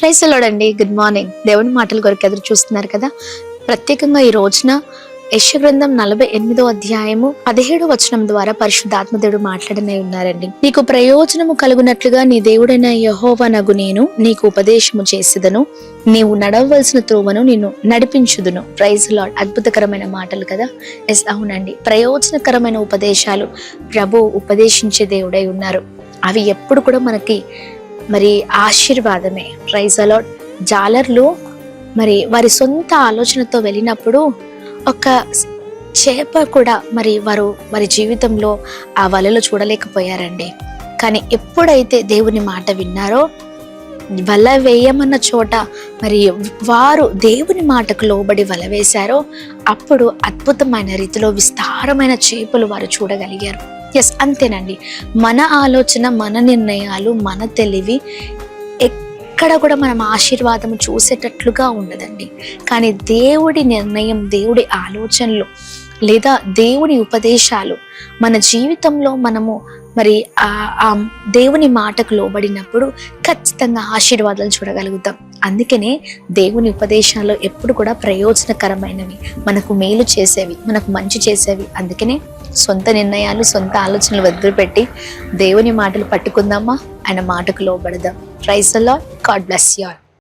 Praise the lord అండి. Good morning. దేవుని మాటల కొరకు ఎదురు చూస్తున్నారు కదా. ప్రత్యేకంగా ఈ రోజున యెషయా గ్రంథం 48వ అధ్యాయము 17వ వచనం ద్వారా పరిశుద్ధాత్మ దేవుడు మాట్లాడనే ఉన్నారండి. నీకు ప్రయోజనము కలుగునట్లుగా నీ దేవుడైన యెహోవానగు నేను నీకు ఉపదేశము చేసేదను, నీవు నడవవలసిన త్రోవను నిన్ను నడిపించుదును. Praise the Lord. అద్భుతకరమైన మాటలు కదా. ఎస్, అవునండి. ప్రయోజనకరమైన ఉపదేశాలు ప్రభు ఉపదేశించే దేవుడై ఉన్నారు. అవి ఎప్పుడు కూడా మనకి మరి ఆశీర్వాదమే. Praise the lord. జాలర్లు మరి వారి సొంత ఆలోచనతో వెళ్ళినప్పుడు ఒక చేప కూడా వారి జీవితంలో ఆ వలలో చూడలేకపోయారండి. కానీ ఎప్పుడైతే దేవుని మాట విన్నారో, వల వేయమన్న చోట వారు దేవుని మాటకు లోబడి వల వేశారో, అప్పుడు అద్భుతమైన రీతిలో విస్తారమైన చేపలు వారు చూడగలిగారు. ఎస్, అంతేనండి. మన ఆలోచన, మన నిర్ణయాలు, మన తెలివి ఎక్కడ కూడా మనం ఆశీర్వాదం చూసేటట్లుగా ఉండదండి. కానీ దేవుడి నిర్ణయం, దేవుడి ఆలోచనలు లేదా దేవుని ఉపదేశాలు మన జీవితంలో మనము ఆ దేవుని మాటకు లోబడినప్పుడు ఖచ్చితంగా ఆశీర్వాదాలు చూడగలుగుతాం. అందుకనే దేవుని ఉపదేశాలు ఎప్పుడు కూడా ప్రయోజనకరమైనవి, మనకు మేలు చేసేవి, మనకు మంచి చేసేవి. అందుకనే సొంత నిర్ణయాలు, సొంత ఆలోచనలు వదిలిపెట్టి దేవుని మాటలు పట్టుకుందామా, ఆయన మాటకు లోబడదాం. Praise the Lord. God bless you all.